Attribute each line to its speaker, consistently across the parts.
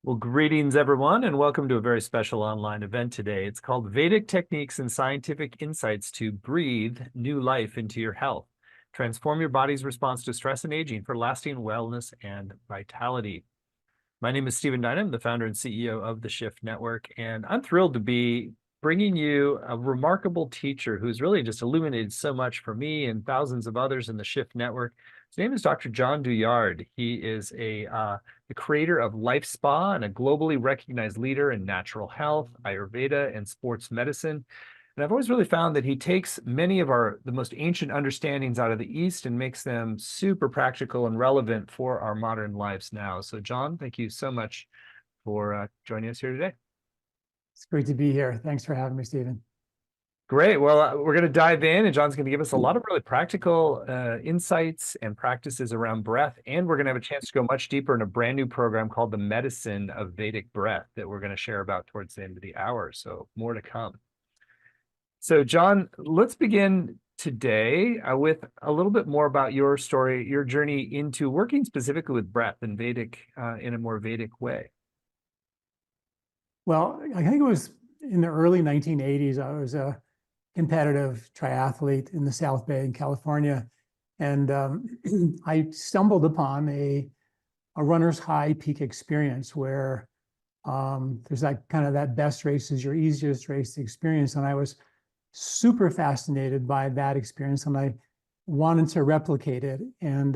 Speaker 1: Well, greetings, everyone, and welcome to a very special online event today. It's called Vedic Techniques and Scientific Insights to Breathe New Life into Your Health. Transform your body's response to stress and aging for lasting wellness and vitality. My name is Stephen Dynam, the founder and CEO of the Shift Network, and I'm thrilled to be bringing you a remarkable teacher who's really just illuminated so much for me and thousands of others in the Shift Network. His name is Dr. John Douillard. He is the creator of Life Spa and a globally recognized leader in natural health, Ayurveda, and sports medicine. And I've always really found that he takes many of the most ancient understandings out of the East and makes them super practical and relevant for our modern lives now. So John, thank you so much for joining us here today.
Speaker 2: It's great to be here. Thanks for having me, Stephen.
Speaker 1: Great. Well, we're going to dive in, and John's going to give us a lot of really practical insights and practices around breath. And we're going to have a chance to go much deeper in a brand new program called the Medicine of Vedic Breath that we're going to share about towards the end of the hour. So more to come. So John, let's begin today with a little bit more about your story, your journey into working specifically with breath and Vedic in a more Vedic way.
Speaker 2: Well, I think it was in the early 1980s. I was a competitive triathlete in the South Bay in California. And I stumbled upon a runner's high peak experience where there's that best race is your easiest race to experience. And I was super fascinated by that experience, and I wanted to replicate it, and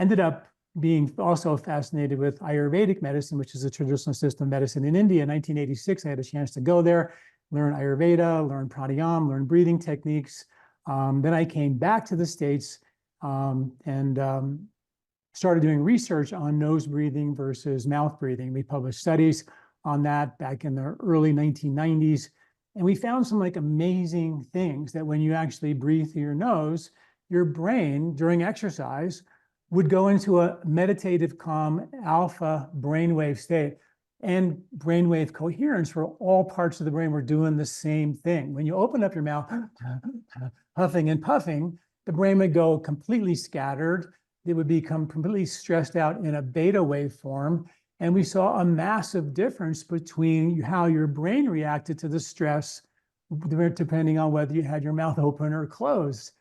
Speaker 2: ended up being also fascinated with Ayurvedic medicine, which is a traditional system of medicine in India. In 1986, I had a chance to go there, learn Ayurveda, learn Pranayama, learn breathing techniques. Then I came back to the States and started doing research on nose breathing versus mouth breathing. We published studies on that back in the early 1990s. And we found some amazing things, that when you actually breathe through your nose, your brain during exercise would go into a meditative, calm, alpha brainwave state, and brainwave coherence, where all parts of the brain were doing the same thing. When you open up your mouth, huffing and puffing, the brain would go completely scattered. It would become completely stressed out in a beta wave form. And we saw a massive difference between how your brain reacted to the stress, depending on whether you had your mouth open or closed.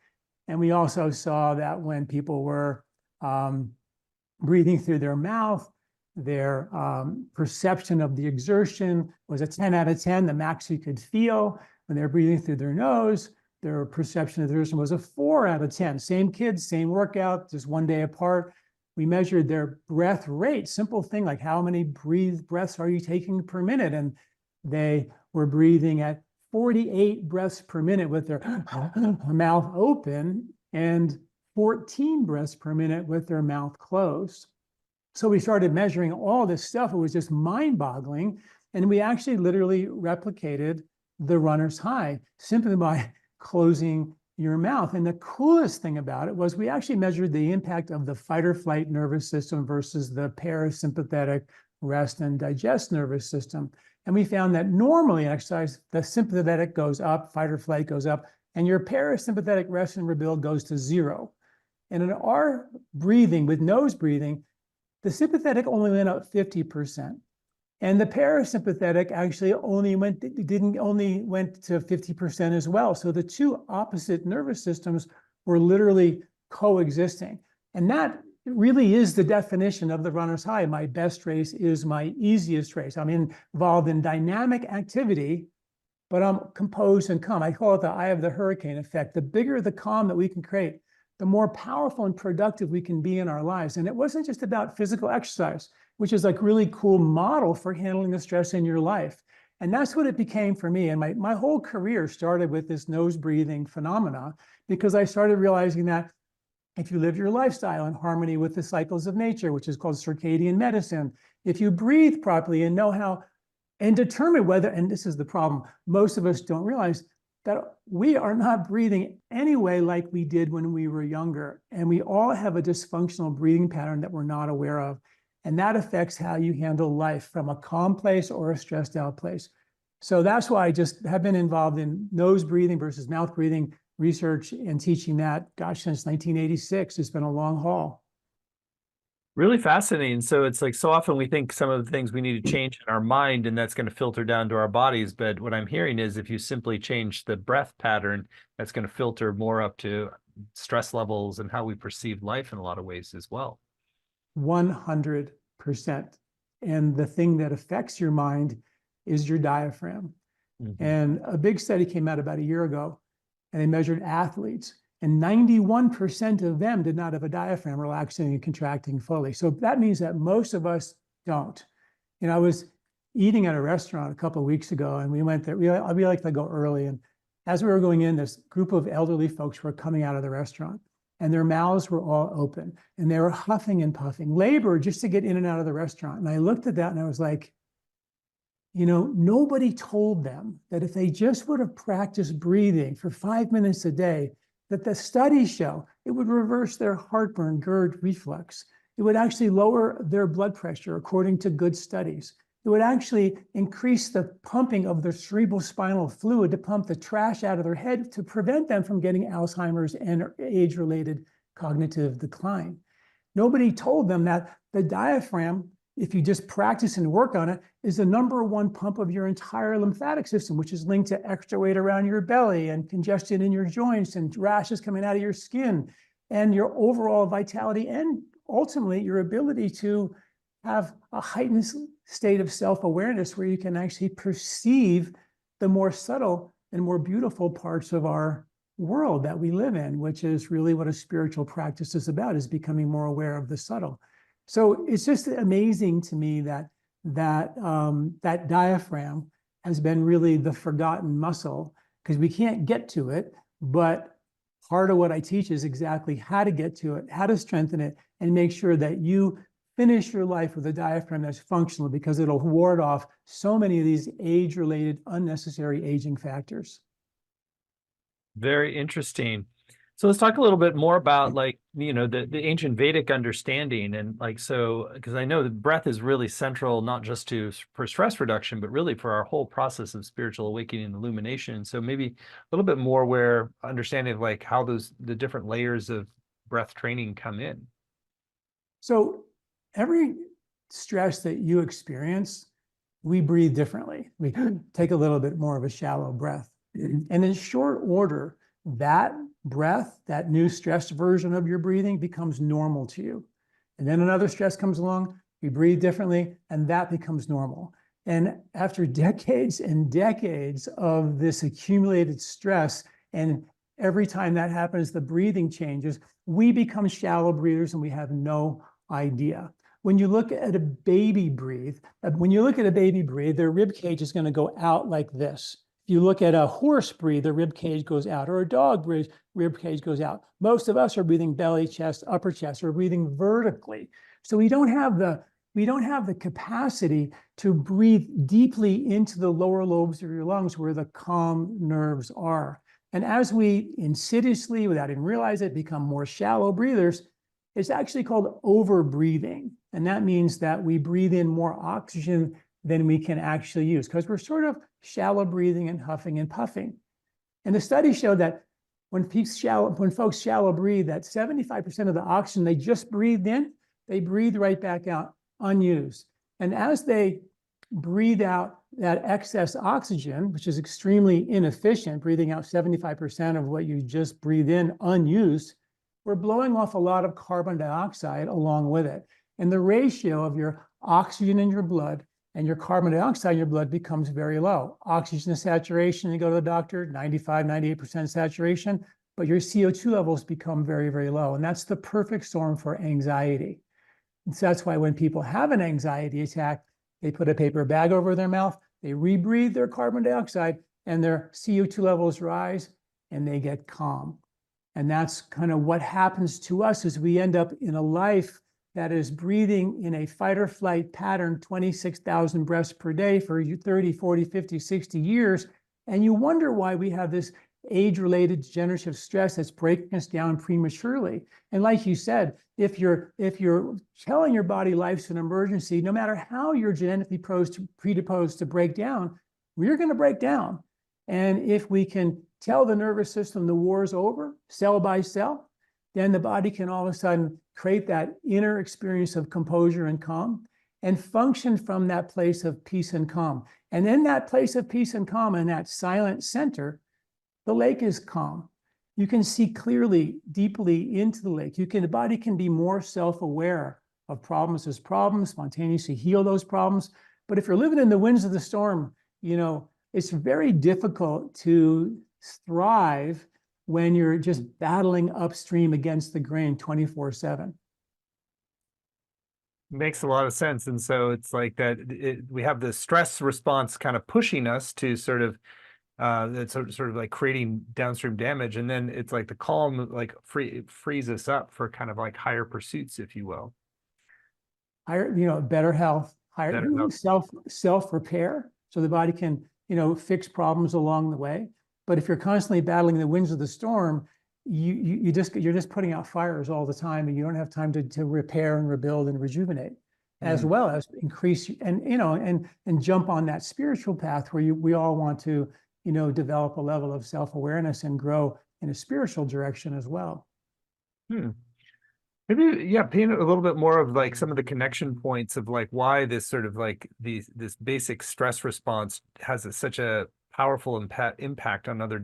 Speaker 2: And we also saw that when people were breathing through their mouth, their perception of the exertion was a 10 out of 10, the max you could feel. When they're breathing through their nose, their perception of the exertion was a 4 out of 10. Same kids, same workout, just one day apart. We measured their breath rate, simple thing like how many breaths are you taking per minute? And they were breathing at 48 breaths per minute with their mouth open, and 14 breaths per minute with their mouth closed. So we started measuring all this stuff. It was just mind-boggling. And we actually literally replicated the runner's high simply by closing your mouth. And the coolest thing about it was we actually measured the impact of the fight or flight nervous system versus the parasympathetic rest and digest nervous system. And we found that normally in exercise, the sympathetic goes up, fight or flight goes up, and your parasympathetic rest and rebuild goes to 0. And in our breathing, with nose breathing, the sympathetic only went up 50%. And the parasympathetic actually only went to 50% as well. So the two opposite nervous systems were literally coexisting. And that really is the definition of the runner's high. My best race is my easiest race. I'm involved in dynamic activity, but I'm composed and calm. I call it the eye of the hurricane effect. The bigger the calm that we can create, the more powerful and productive we can be in our lives. And it wasn't just about physical exercise, which is really cool model for handling the stress in your life. And that's what it became for me. And my whole career started with this nose breathing phenomena, because I started realizing that if you live your lifestyle in harmony with the cycles of nature, which is called circadian medicine, if you breathe properly and know how, and determine whether, and this is the problem, most of us don't realize that we are not breathing anyway like we did when we were younger. And we all have a dysfunctional breathing pattern that we're not aware of. And that affects how you handle life from a calm place or a stressed out place. So that's why I just have been involved in nose breathing versus mouth breathing research and teaching that, gosh, since 1986. It's been a long haul.
Speaker 1: Really fascinating. So it's like so often we think some of the things we need to change in our mind and that's going to filter down to our bodies. But what I'm hearing is if you simply change the breath pattern, that's going to filter more up to stress levels and how we perceive life in a lot of ways as well.
Speaker 2: 100%. And the thing that affects your mind is your diaphragm.
Speaker 1: Mhm.
Speaker 2: And a big study came out about a year ago, and they measured athletes, and 91% of them did not have a diaphragm relaxing and contracting fully. So that means that most of us don't. I was eating at a restaurant a couple of weeks ago, and we went there. We like to go early. And as we were going in, this group of elderly folks were coming out of the restaurant, and their mouths were all open, and they were huffing and puffing, labor just to get in and out of the restaurant. And I looked at that and I was like, nobody told them that if they just would have practiced breathing for 5 minutes a day, that the studies show it would reverse their heartburn, GERD reflux. It would actually lower their blood pressure, according to good studies. It would actually increase the pumping of their cerebral spinal fluid to pump the trash out of their head to prevent them from getting Alzheimer's and age-related cognitive decline. Nobody told them that the diaphragm, if you just practice and work on it, is the #1 pump of your entire lymphatic system, which is linked to extra weight around your belly and congestion in your joints and rashes coming out of your skin and your overall vitality and ultimately your ability to have a heightened state of self-awareness where you can actually perceive the more subtle and more beautiful parts of our world that we live in, which is really what a spiritual practice is about, is becoming more aware of the subtle. So it's just amazing to me that that diaphragm has been really the forgotten muscle, because we can't get to it. But part of what I teach is exactly how to get to it, how to strengthen it, and make sure that you finish your life with a diaphragm that's functional, because it'll ward off so many of these age-related unnecessary aging factors.
Speaker 1: Very interesting. So let's talk a little bit more about the ancient Vedic understanding and because I know the breath is really central, not just for stress reduction, but really for our whole process of spiritual awakening and illumination. So maybe a little bit more where understanding of how the different layers of breath training come in.
Speaker 2: So every stress that you experience, we breathe differently. We take a little bit more of a shallow breath. And in short order, that breath, that new stress version of your breathing, becomes normal to you. And then another stress comes along, you breathe differently, and that becomes normal. And after decades and decades of this accumulated stress, and every time that happens, the breathing changes, we become shallow breathers and we have no idea. When you look at a baby breathe, their rib cage is going to go out like this. If you look at a horse breathe, the rib cage goes out, or a dog breathe, rib cage goes out. Most of us are breathing belly, chest, upper chest. We're breathing vertically. So we don't have the capacity to breathe deeply into the lower lobes of your lungs where the calm nerves are. And as we insidiously, without even realize it, become more shallow breathers, it's actually called over-breathing. And that means that we breathe in more oxygen than we can actually use, because we're sort of shallow breathing and huffing and puffing. And the study showed that when folks shallow breathe, that 75% of the oxygen they just breathed in, they breathe right back out unused. And as they breathe out that excess oxygen, which is extremely inefficient, breathing out 75% of what you just breathe in unused, we're blowing off a lot of carbon dioxide along with it. And the ratio of your oxygen in your blood and your carbon dioxide in your blood becomes very low. Oxygen saturation, you go to the doctor, 95, 98% saturation, but your CO2 levels become very, very low. And that's the perfect storm for anxiety. And so that's why when people have an anxiety attack, they put a paper bag over their mouth, they rebreathe their carbon dioxide, and their CO2 levels rise, and they get calm. And that's kind of what happens to us as we end up in a life that is breathing in a fight or flight pattern, 26,000 breaths per day for 30, 40, 50, 60 years. And you wonder why we have this age-related degenerative stress that's breaking us down prematurely. And like you said, if you're telling your body life's an emergency, no matter how you're genetically predisposed to break down, we're going to break down. And if we can tell the nervous system the war's over, cell by cell, then the body can all of a sudden create that inner experience of composure and calm and function from that place of peace and calm. And in that place of peace and calm, in that silent center, the lake is calm. You can see clearly, deeply into the lake. The body can be more self-aware of problems as problems, spontaneously heal those problems. But if you're living in the winds of the storm, it's very difficult to thrive when you're just battling upstream against the grain 24/7.
Speaker 1: Makes a lot of sense. And so it's like that we have the stress response kind of pushing us to sort of that's sort of like creating downstream damage. And then it's like the calm like frees us up for kind of like higher pursuits, if you will.
Speaker 2: Higher, better health, higher
Speaker 1: Better health.
Speaker 2: self-repair, so the body can, fix problems along the way. But if you're constantly battling the winds of the storm, you're just putting out fires all the time, and you don't have time to repair and rebuild and rejuvenate, as well as increase and jump on that spiritual path where we all want to, develop a level of self-awareness and grow in a spiritual direction as well.
Speaker 1: Maybe, yeah, paint a little bit more of like some of the connection points of like why this sort of like this basic stress response has such a powerful impact on other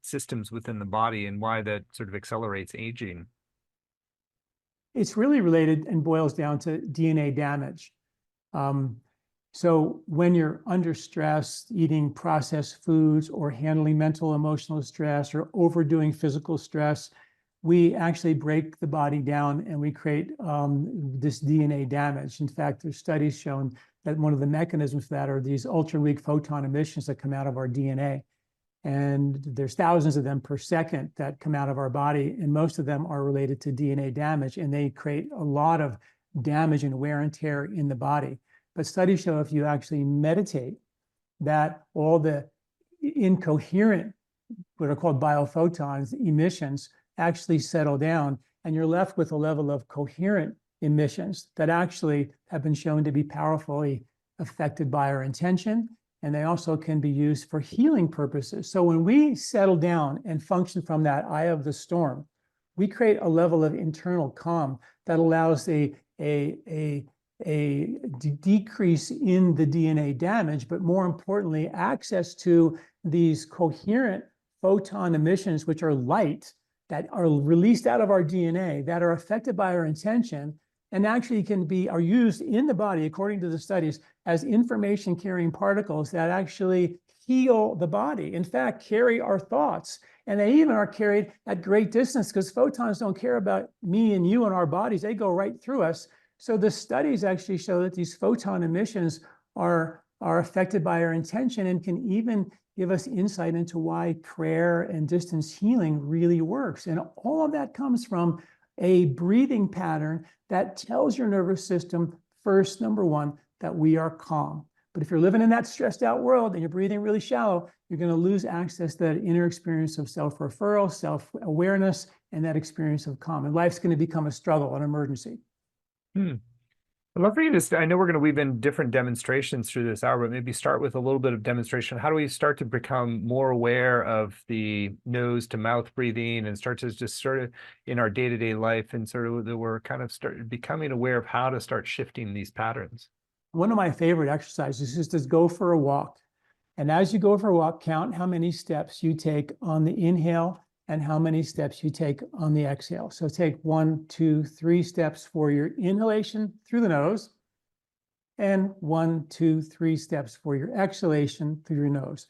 Speaker 1: systems within the body, and why that sort of accelerates aging.
Speaker 2: It's really related and boils down to DNA damage. So when you're under stress, eating processed foods or handling mental, emotional stress or overdoing physical stress, we actually break the body down and we create this DNA damage. In fact, there's studies showing that one of the mechanisms for that are these ultra-weak photon emissions that come out of our DNA. And there's thousands of them per second that come out of our body, and most of them are related to DNA damage, and they create a lot of damage and wear and tear in the body. But studies show if you actually meditate, that all the incoherent, what are called biophotons, emissions, actually settle down, and you're left with a level of coherent emissions that actually have been shown to be powerfully affected by our intention, and they also can be used for healing purposes. So when we settle down and function from that eye of the storm, we create a level of internal calm that allows a decrease in the DNA damage, but more importantly, access to these coherent photon emissions, which are light, that are released out of our DNA, that are affected by our intention, and actually are used in the body, according to the studies, as information carrying particles that actually heal the body. In fact, carry our thoughts. And they even are carried at great distance, because photons don't care about me and you and our bodies. They go right through us. So the studies actually show that these photon emissions are affected by our intention, and can even give us insight into why prayer and distance healing really works. And all of that comes from a breathing pattern that tells your nervous system, first, number one, that we are calm. But if you're living in that stressed out world and you're breathing really shallow, you're going to lose access to that inner experience of self-referral, self-awareness, and that experience of calm. And life's going to become a struggle, an emergency.
Speaker 1: I'd love for you to, I know we're going to weave in different demonstrations through this hour, but maybe start with a little bit of demonstration. How do we start to become more aware of the nose to mouth breathing, and start to just sort of in our day-to-day life, and sort of that we're kind of becoming aware of how to start shifting these patterns?
Speaker 2: One of my favorite exercises is to go for a walk. And as you go for a walk, count how many steps you take on the inhale and how many steps you take on the exhale. So take 1, 2, 3 steps for your inhalation through the nose, and 1, 2, 3 steps for your exhalation through your nose.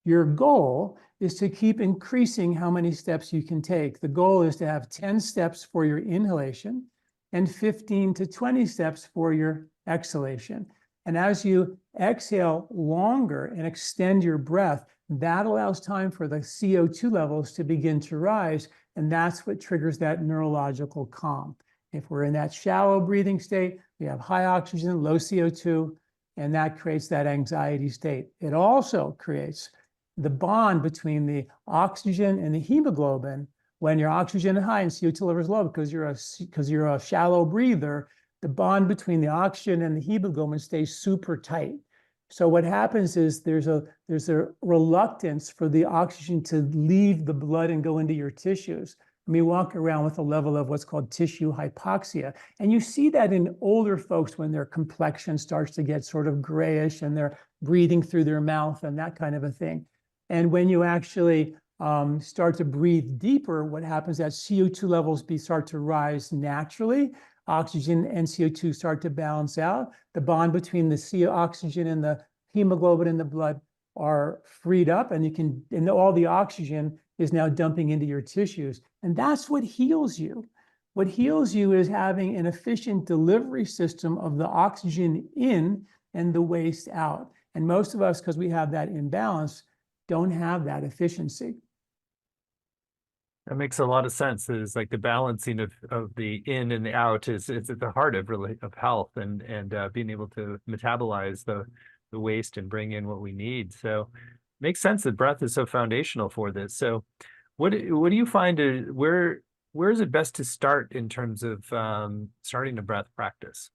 Speaker 2: Your goal is to keep increasing how many steps you can take. The goal is to have 10 steps for your inhalation and 15 to 20 steps for your exhalation. And as you exhale longer and extend your breath, that allows time for the CO2 levels to begin to rise, and that's what triggers that neurological calm. If we're in that shallow breathing state, we have high oxygen, low CO2, and that creates that anxiety state. It also creates the bond between the oxygen and the hemoglobin. When your oxygen is high and CO2 level is low, because you're a shallow breather, the bond between the oxygen and the hemoglobin stays super tight. So what happens is there's a reluctance for the oxygen to leave the blood and go into your tissues. and we walk around with a level of what's called tissue hypoxia. And you see that in older folks when their complexion starts to get sort of grayish and they're breathing through their mouth and that kind of a thing. And when you actually start to breathe deeper, what happens is that CO2 levels start to rise naturally. Oxygen and CO2 start to balance out. The bond between the oxygen and the hemoglobin in the blood are freed up, and all the oxygen is now dumping into your tissues. And that's what heals you. What heals you is having an efficient delivery system of the oxygen in and the waste out. And most of us, because we have that imbalance, don't have that efficiency.
Speaker 1: That makes a lot of sense. It's like the balancing of the in and the out is at the heart of health and being able to metabolize the waste and bring in what we need. So it makes sense that breath is so foundational for this. So what do you find where is it best to start in terms of starting a breath practice?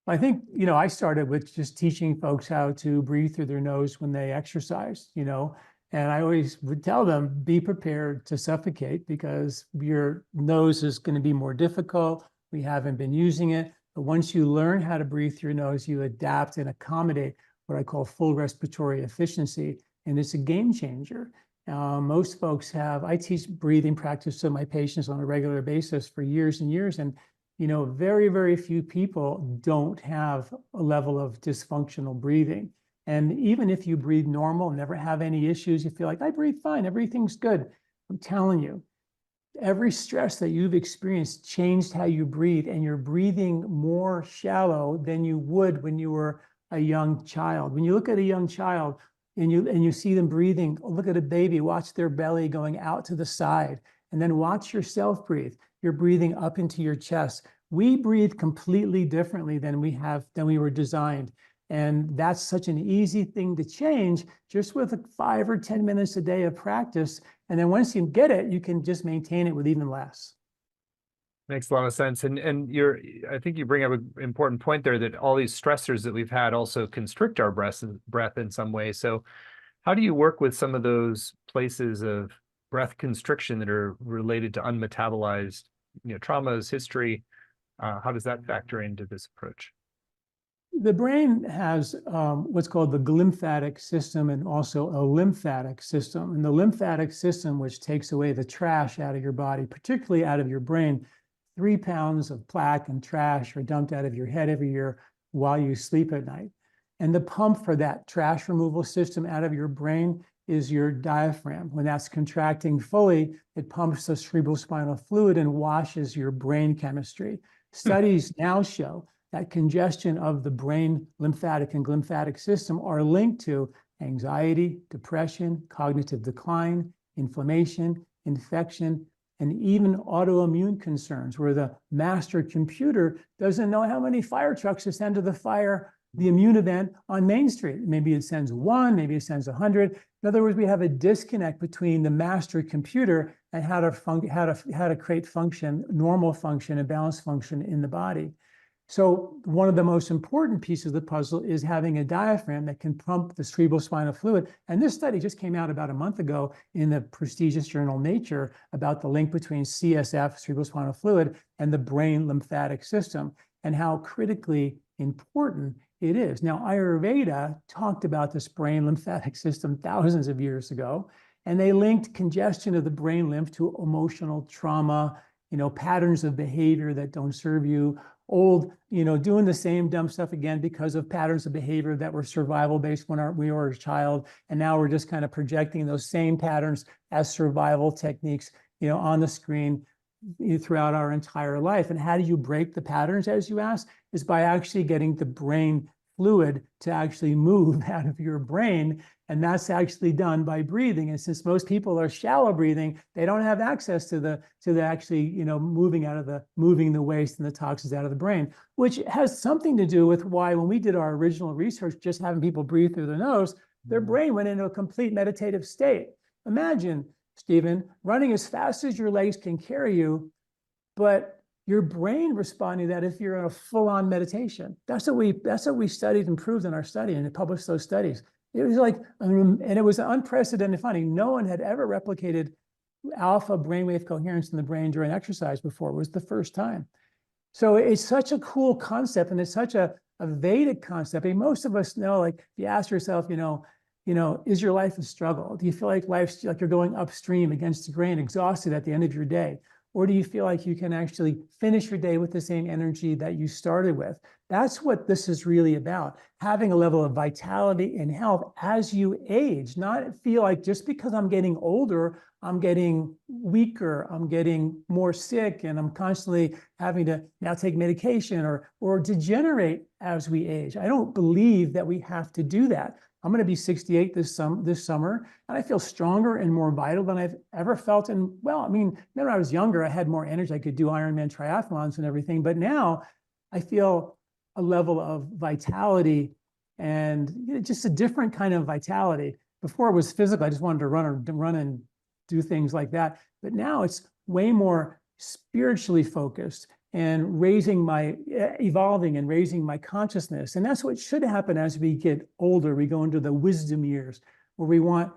Speaker 2: I think, I started with just teaching folks how to breathe through their nose when they exercise, and I always would tell them, be prepared to suffocate because your nose is going to be more difficult. We haven't been using it. But once you learn how to breathe through your nose, you adapt and accommodate what I call full respiratory efficiency. And it's a game changer. Most folks I teach breathing practice to my patients on a regular basis for years and years. And, very, very few people don't have a level of dysfunctional breathing. And even if you breathe normal, never have any issues, you feel like, I breathe fine, everything's good. I'm telling you, every stress that you've experienced changed how you breathe, and you're breathing more shallow than you would when you were a young child. When you look at a young child and you see them breathing, look at a baby, watch their belly going out to the side, and then watch yourself breathe. You're breathing up into your chest. We breathe completely differently than we were designed. And that's such an easy thing to change just with 5 or 10 minutes a day of practice. And then once you get it, you can just maintain it with even less.
Speaker 1: Makes a lot of sense. And I think you bring up an important point there that all these stressors that we've had also constrict our breath in some way. So how do you work with some of those places of breath constriction that are related to unmetabolized, traumas, history? How does that factor into this approach?
Speaker 2: The brain has what's called the lymphatic system and also a lymphatic system. And the lymphatic system, which takes away the trash out of your body, particularly out of your brain, 3 pounds of plaque and trash are dumped out of your head every year while you sleep at night. And the pump for that trash removal system out of your brain is your diaphragm. When that's contracting fully, it pumps the cerebrospinal fluid and washes your brain chemistry. Studies now show that congestion of the brain lymphatic and glymphatic system are linked to anxiety, depression, cognitive decline, inflammation, infection, and even autoimmune concerns, where the master computer doesn't know how many fire trucks to send to the immune event on Main Street. Maybe it sends 1, maybe it sends 100. In other words, we have a disconnect between the master computer and how to create function, normal function and balanced function in the body. So one of the most important pieces of the puzzle is having a diaphragm that can pump the cerebrospinal fluid. And this study just came out about a month ago in the prestigious journal Nature about the link between CSF, cerebrospinal fluid, and the brain lymphatic system and how critically important it is. Now, Ayurveda talked about this brain lymphatic system thousands of years ago, and they linked congestion of the brain lymph to emotional trauma, patterns of behavior that don't serve you, doing the same dumb stuff again because of patterns of behavior that were survival based when we were a child. And now we're just kind of projecting those same patterns as survival techniques, on the screen throughout our entire life. And how do you break the patterns, as you asked, is by actually getting the brain fluid to actually move out of your brain. And that's actually done by breathing. And since most people are shallow breathing, they don't have access to the actually, moving the waste and the toxins out of the brain, which has something to do with why when we did our original research, just having people breathe through their nose, their brain went into a complete meditative state. Imagine, Stephen, running as fast as your legs can carry you, but your brain responding to that if you're in a full-on meditation. That's what we studied and proved in our study, and it published those studies. It was like, and it was unprecedented finding. No one had ever replicated alpha brainwave coherence in the brain during exercise before. It was the first time. So it's such a cool concept, and it's such a Vedic concept. I mean, most of us know, like, if you ask yourself, is your life a struggle? Do you feel like life's like you're going upstream against the grain, exhausted at the end of your day? Or do you feel like you can actually finish your day with the same energy that you started with? That's what this is really about, having a level of vitality and health as you age, not feel like just because I'm getting older, I'm getting weaker, I'm getting more sick, and I'm constantly having to now take medication or degenerate as we age. I don't believe that we have to do that. I'm going to be 68 this summer, and I feel stronger and more vital than I've ever felt. And well, I mean, when I was younger, I had more energy. I could do Ironman triathlons and everything. But now I feel a level of vitality and just a different kind of vitality. Before it was physical. I just wanted to run and do things like that. But now it's way more spiritually focused and evolving and raising my consciousness. And that's what should happen as we get older. We go into the wisdom years where we want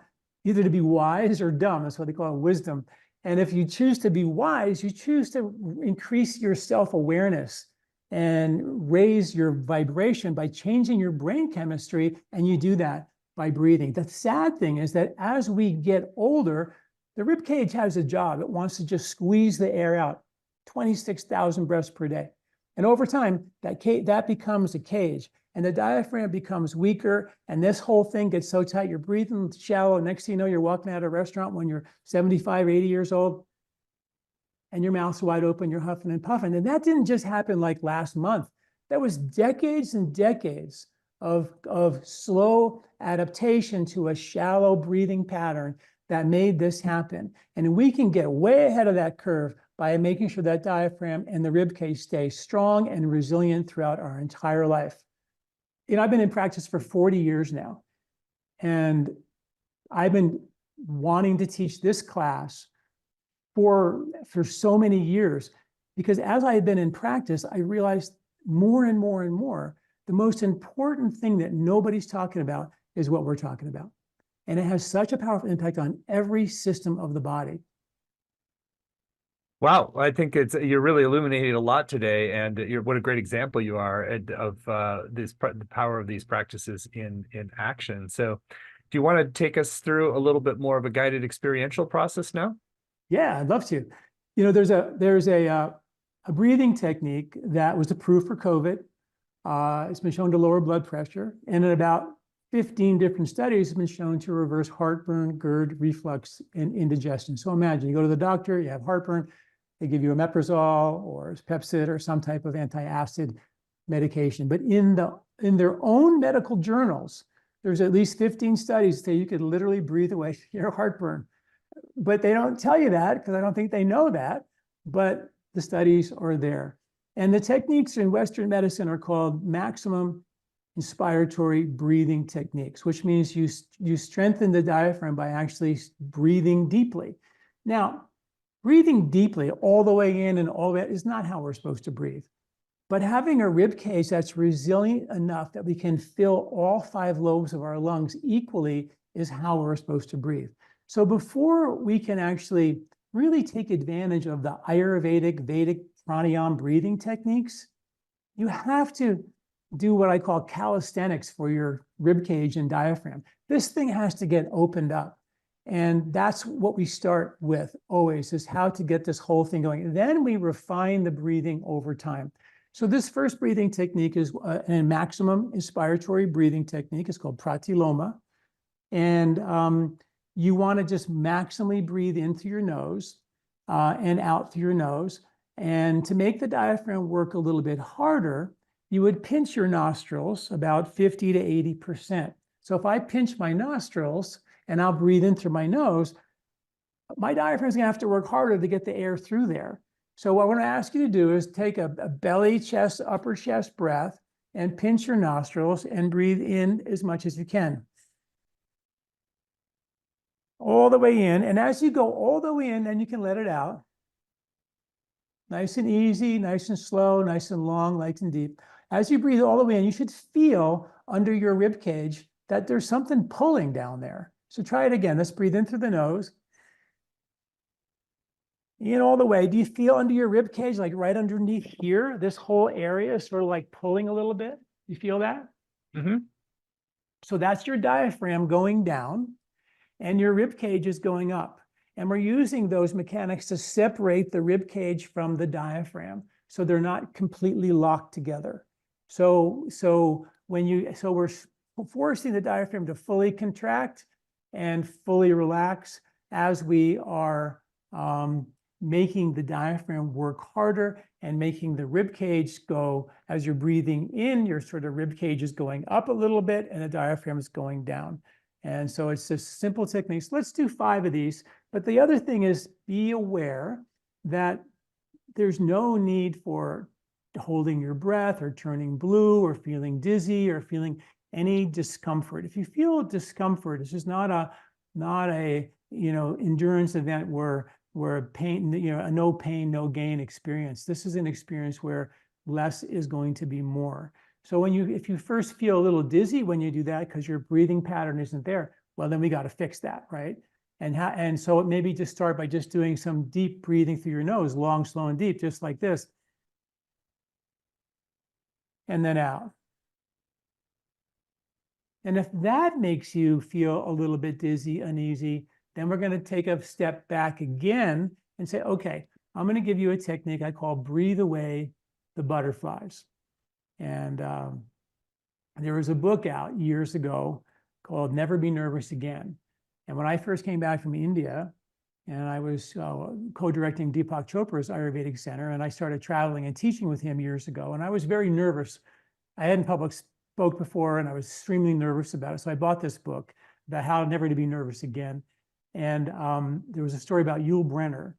Speaker 2: either to be wise or dumb. That's what they call wisdom. And if you choose to be wise, you choose to increase your self-awareness and raise your vibration by changing your brain chemistry. And you do that by breathing. The sad thing is that as we get older, the rib cage has a job. It wants to just squeeze the air out. 26,000 breaths per day. And over time, that becomes a cage, and the diaphragm becomes weaker, and this whole thing gets so tight, you're breathing shallow. Next thing you know, you're walking out of a restaurant when you're 75, 80 years old, and your mouth's wide open, you're huffing and puffing. And that didn't just happen like last month. That was decades and decades of slow adaptation to a shallow breathing pattern that made this happen. And we can get way ahead of that curve by making sure that diaphragm and the rib cage stay strong and resilient throughout our entire life. I've been in practice for 40 years now, and I've been wanting to teach this class for so many years, because as I had been in practice, I realized more and more and more, the most important thing that nobody's talking about is what we're talking about. And it has such a powerful impact on every system of the body.
Speaker 1: Wow, I think you're really illuminating a lot today, and what a great example you are of the power of these practices in action. So, do you want to take us through a little bit more of a guided experiential process now?
Speaker 2: Yeah, I'd love to. There's a breathing technique that was approved for COVID. It's been shown to lower blood pressure, and in about 15 different studies have been shown to reverse heartburn, GERD, reflux, and indigestion. So imagine you go to the doctor, you have heartburn, they give you omeprazole or Pepcid or some type of anti-acid medication. But in their own medical journals, there's at least 15 studies that say you could literally breathe away your heartburn. But they don't tell you that because I don't think they know that. But the studies are there. And the techniques in Western medicine are called maximum inspiratory breathing techniques, which means you strengthen the diaphragm by actually breathing deeply. Now, breathing deeply all the way in and all the way out is not how we're supposed to breathe. But having a rib cage that's resilient enough that we can fill all 5 lobes of our lungs equally is how we're supposed to breathe. So before we can actually really take advantage of the Ayurvedic, Vedic, Pranayama breathing techniques, you have to do what I call calisthenics for your rib cage and diaphragm. This thing has to get opened up. And that's what we start with always, is how to get this whole thing going. Then we refine the breathing over time. So this first breathing technique is a maximum inspiratory breathing technique. It's called pratiloma. And you want to just maximally breathe in through your nose and out through your nose. And to make the diaphragm work a little bit harder, you would pinch your nostrils about 50 to 80%. So if I pinch my nostrils and I'll breathe in through my nose, my diaphragm's gonna have to work harder to get the air through there. So what we're gonna ask you to do is take a belly, chest, upper chest breath and pinch your nostrils and breathe in as much as you can. All the way in, and as you go all the way in, then you can let it out. Nice and easy, nice and slow, nice and long, light and deep. As you breathe all the way in, you should feel under your rib cage that there's something pulling down there. So try it again. Let's breathe in through the nose. In all the way. Do you feel under your rib cage, like right underneath here? This whole area is sort of like pulling a little bit. You feel that?
Speaker 1: Mm-hmm.
Speaker 2: So that's your diaphragm going down, and your rib cage is going up. And we're using those mechanics to separate the rib cage from the diaphragm, so they're not completely locked together. So we're forcing the diaphragm to fully contract and fully relax as we are making the diaphragm work harder and making the rib cage go. As you're breathing in, your sort of rib cage is going up a little bit and the diaphragm is going down. And so it's just simple techniques. Let's do 5 of these. But the other thing is, be aware that there's no need for holding your breath or turning blue or feeling dizzy or feeling any discomfort. If you feel discomfort, it's just not a endurance event where pain, a no pain, no gain experience. This is an experience where less is going to be more. So if you first feel a little dizzy when you do that because your breathing pattern isn't there, well, then we got to fix that, right? And so maybe just start by just doing some deep breathing through your nose, long, slow, and deep, just like this. And then out. And if that makes you feel a little bit dizzy, uneasy, then we're going to take a step back again and say, okay, I'm going to give you a technique I call breathe away the butterflies. And there was a book out years ago called Never Be Nervous Again. And when I first came back from India, and I was co-directing Deepak Chopra's Ayurvedic Center, and I started traveling and teaching with him years ago, and I was very nervous. I hadn't public spoke before, and I was extremely nervous about it. So I bought this book about how never to be nervous again. And there was a story about Yul Brynner,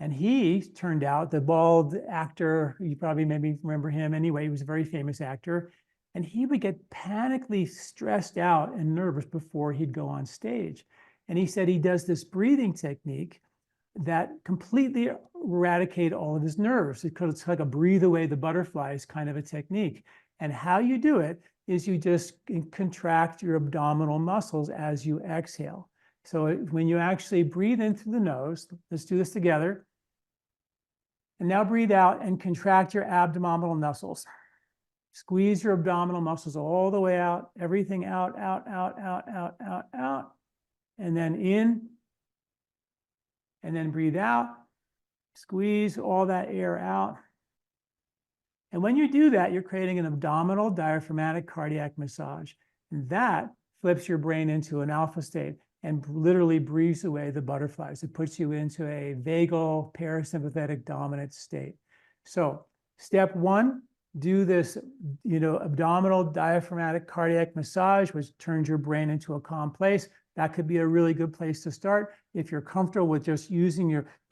Speaker 2: and he turned out the bald actor. You probably maybe remember him anyway. He was a very famous actor, and he would get panically stressed out and nervous before he'd go on stage. And he said he does this breathing technique that completely eradicate all of his nerves, because it's like a breathe away the butterflies kind of a technique. And how you do it is you just contract your abdominal muscles as you exhale. So when you actually breathe in through the nose, let's do this together. And now breathe out and contract your abdominal muscles. Squeeze your abdominal muscles all the way out, everything out, out, out, out, out, out, out. And then in, and then breathe out. Squeeze all that air out. And when you do that, you're creating an abdominal diaphragmatic cardiac massage. And that flips your brain into an alpha state and literally breathes away the butterflies. It puts you into a vagal parasympathetic dominant state. So step 1, do this, abdominal diaphragmatic cardiac massage, which turns your brain into a calm place. That could be a really good place to start. If you're comfortable with just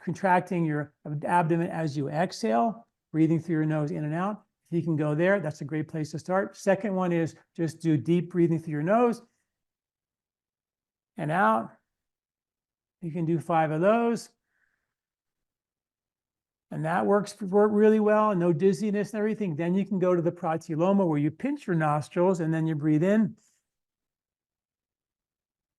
Speaker 2: contracting your abdomen as you exhale, breathing through your nose in and out, if you can go there, that's a great place to start. Second one is just do deep breathing through your nose and out. You can do 5 of those. And that works really well, no dizziness and everything. Then you can go to the pratiloma, where you pinch your nostrils and then you breathe in.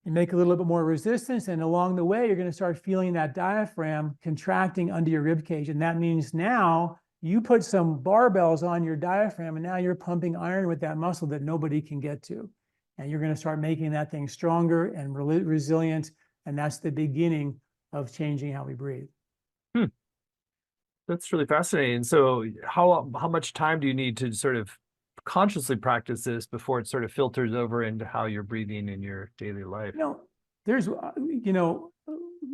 Speaker 2: You make a little bit more resistance, and along the way, you're going to start feeling that diaphragm contracting under your rib cage. And that means now you put some barbells on your diaphragm, and now you're pumping iron with that muscle that nobody can get to. And you're going to start making that thing stronger and resilient. And that's the beginning of changing how we breathe.
Speaker 1: That's really fascinating. So how much time do you need to sort of consciously practice this before it sort of filters over into how you're breathing in your daily life?
Speaker 2: There's,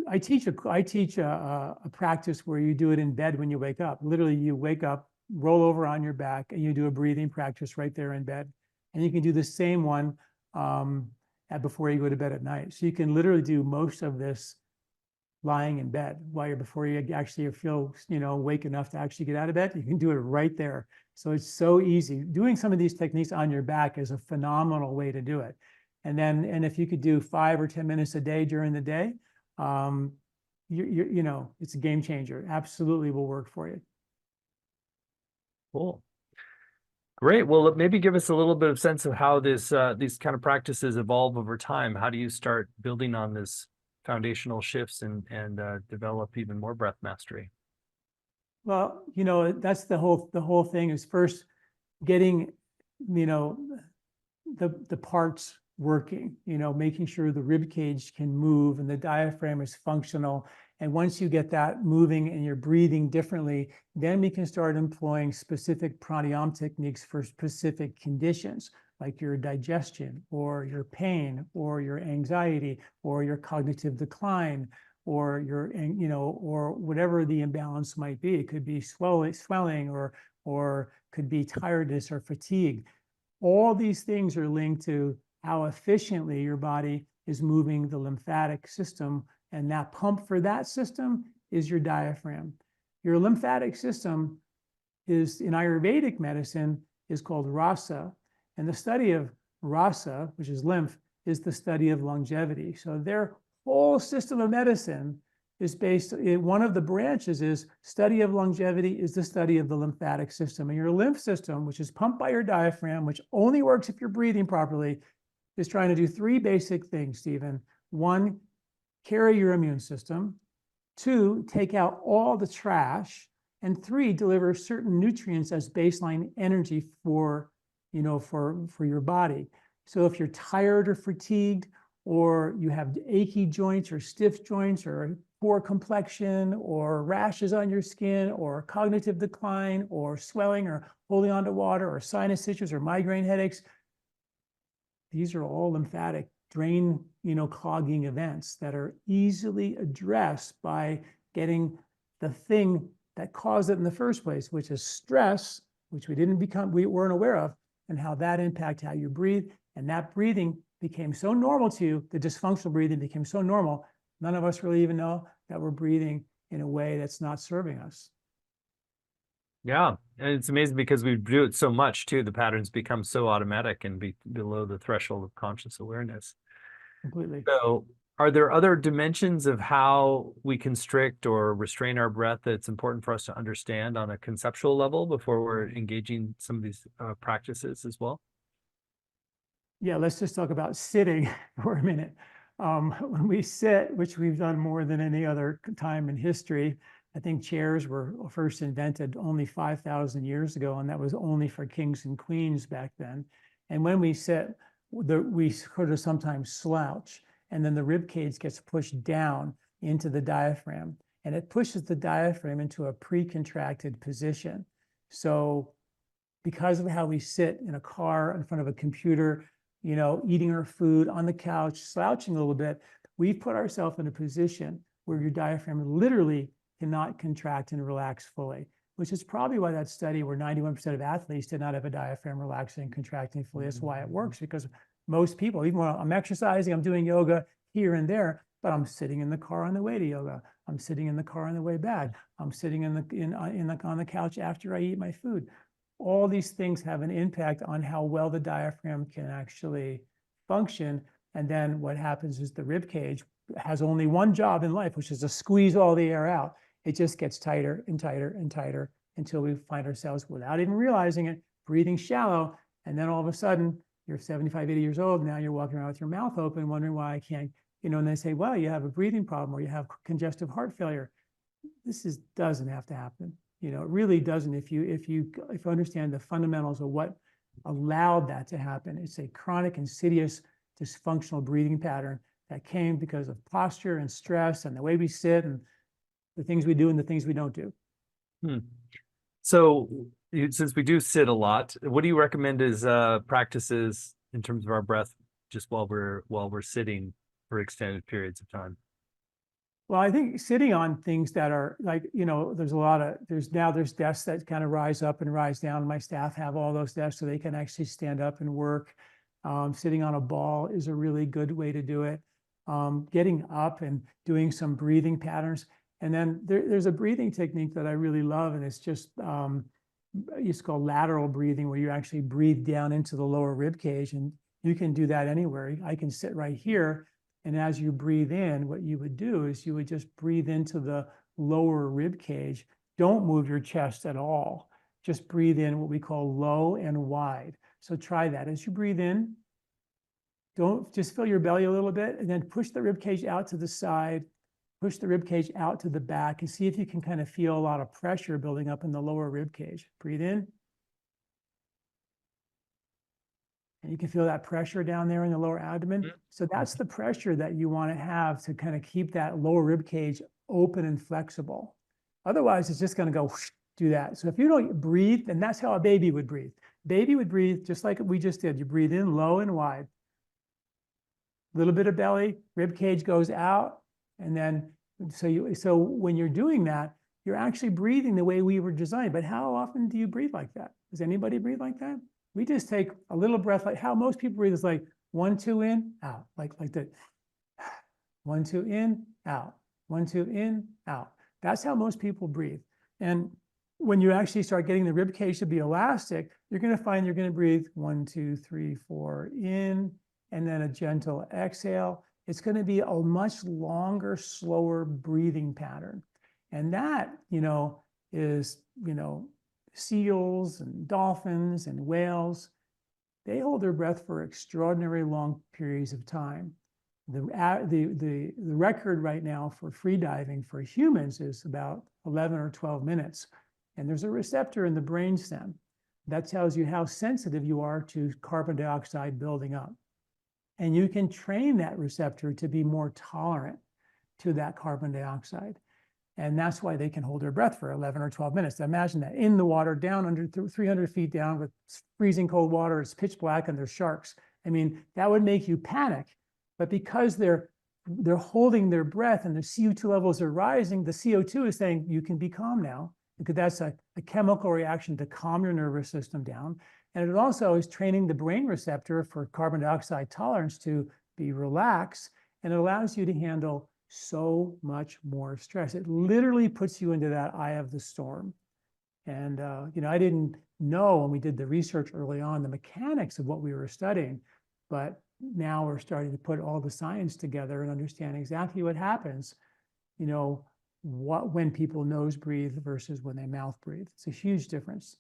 Speaker 2: I teach a practice where you do it in bed when you wake up. Literally, you wake up, roll over on your back, and you do a breathing practice right there in bed. And you can do the same one before you go to bed at night. So you can literally do most of this lying in bed before you actually feel awake enough to actually get out of bed. You can do it right there. So it's so easy. Doing some of these techniques on your back is a phenomenal way to do it. And if you could do 5 or 10 minutes a day during the day, it's a game changer. Absolutely will work for you.
Speaker 1: Cool. Great. Well, maybe give us a little bit of sense of how these kind of practices evolve over time. How do you start building on this foundational shifts and develop even more breath mastery?
Speaker 2: Well, that's the whole thing is first getting, the parts working, making sure the rib cage can move and the diaphragm is functional. And once you get that moving and you're breathing differently, then we can start employing specific pranayama techniques for specific conditions, like your digestion or your pain or your anxiety or your cognitive decline or or whatever the imbalance might be. It could be swelling or could be tiredness or fatigue. All these things are linked to how efficiently your body is moving the lymphatic system. And that pump for that system is your diaphragm. Your lymphatic system is, in Ayurvedic medicine, is called rasa. And the study of rasa, which is lymph, is the study of longevity. So their whole system of medicine is based, one of the branches is study of longevity is the study of the lymphatic system. And your lymph system, which is pumped by your diaphragm, which only works if you're breathing properly, is trying to do three basic things, Stephen. One, carry your immune system. Two, take out all the trash. And three, deliver certain nutrients as baseline energy for your body. So if you're tired or fatigued, or you have achy joints or stiff joints or poor complexion or rashes on your skin or cognitive decline or swelling or holding on to water or sinus issues or migraine headaches, these are all lymphatic drain, clogging events that are easily addressed by getting the thing that caused it in the first place, which is stress, which we weren't aware of, and how that impacts how you breathe. And that breathing became so normal to you, the dysfunctional breathing became so normal, none of us really even know that we're breathing in a way that's not serving us.
Speaker 1: Yeah, and it's amazing because we do it so much too. The patterns become so automatic and below the threshold of conscious awareness.
Speaker 2: Completely.
Speaker 1: So, are there other dimensions of how we constrict or restrain our breath that's important for us to understand on a conceptual level before we're engaging some of these practices as well?
Speaker 2: Yeah, let's just talk about sitting for a minute. When we sit, which we've done more than any other time in history, I think chairs were first invented only 5,000 years ago, and that was only for kings and queens back then. And when we sit, we sort of sometimes slouch, and then the rib cage gets pushed down into the diaphragm, and it pushes the diaphragm into a pre-contracted position. So because of how we sit in a car in front of a computer, eating our food on the couch, slouching a little bit, we've put ourselves in a position where your diaphragm literally cannot contract and relax fully, which is probably why that study where 91% of athletes did not have a diaphragm relaxing and contracting fully. That's why it works, because most people, even when I'm exercising, I'm doing yoga here and there, but I'm sitting in the car on the way to yoga. I'm sitting in the car on the way back. I'm sitting on the couch after I eat my food. All these things have an impact on how well the diaphragm can actually function. And then what happens is the rib cage has only one job in life, which is to squeeze all the air out. It just gets tighter and tighter and tighter until we find ourselves, without even realizing it, breathing shallow. And then all of a sudden, you're 75, 80 years old. Now you're walking around with your mouth open, wondering why I can't, and they say, well, you have a breathing problem or you have congestive heart failure. This doesn't have to happen. It really doesn't. If you understand the fundamentals of what allowed that to happen, it's a chronic, insidious, dysfunctional breathing pattern that came because of posture and stress and the way we sit and the things we do and the things we don't do.
Speaker 1: So, since we do sit a lot, what do you recommend as practices in terms of our breath, just while we're sitting for extended periods of time?
Speaker 2: Well, I think sitting on things that are like, there's desks that kind of rise up and rise down. My staff have all those desks so they can actually stand up and work. Sitting on a ball is a really good way to do it. Getting up and doing some breathing patterns. And then there's a breathing technique that I really love, and it's called lateral breathing, where you actually breathe down into the lower rib cage, and you can do that anywhere. I can sit right here. And as you breathe in, what you would do is you would just breathe into the lower rib cage. Don't move your chest at all. Just breathe in what we call low and wide. So try that. As you breathe in, Don't just fill your belly a little bit and then push the rib cage out to the side, push the rib cage out to the back, and see if you can kind of feel a lot of pressure building up in the lower rib cage. Breathe in. And you can feel that pressure down there in the lower abdomen. So that's the pressure that you want to have to kind of keep that lower rib cage open and flexible. Otherwise, it's just going to go whoosh, do that. So if you don't breathe, and that's how a baby would breathe. Baby would breathe just like we just did. You breathe in low and wide. A little bit of belly, rib cage goes out. And then, so when you're doing that, you're actually breathing the way we were designed. But how often do you breathe like that? Does anybody breathe like that? We just take a little breath, like how most people breathe is like 1, 2 in, out, like that. 1, 2 in, out. 1, 2 in, out. That's how most people breathe. And when you actually start getting the rib cage to be elastic, you're going to find you're going to breathe 1, 2, 3, 4 in, and then a gentle exhale. It's going to be a much longer, slower breathing pattern. And that, is, seals and dolphins and whales, they hold their breath for extraordinary long periods of time. The record right now for free diving for humans is about 11 or 12 minutes. And there's a receptor in the brainstem that tells you how sensitive you are to carbon dioxide building up. And you can train that receptor to be more tolerant to that carbon dioxide. And that's why they can hold their breath for 11 or 12 minutes. Imagine that in the water, down under 300 feet down with freezing cold water, it's pitch black and there's sharks. I mean, that would make you panic. But because they're holding their breath and the CO2 levels are rising, the CO2 is saying you can be calm now, because that's a chemical reaction to calm your nervous system down. And it also is training the brain receptor for carbon dioxide tolerance to be relaxed, and it allows you to handle so much more stress. It literally puts you into that eye of the storm. And, I didn't know when we did the research early on the mechanics of what we were studying, but now we're starting to put all the science together and understand exactly what happens, when people nose breathe versus when they mouth breathe. It's a huge difference.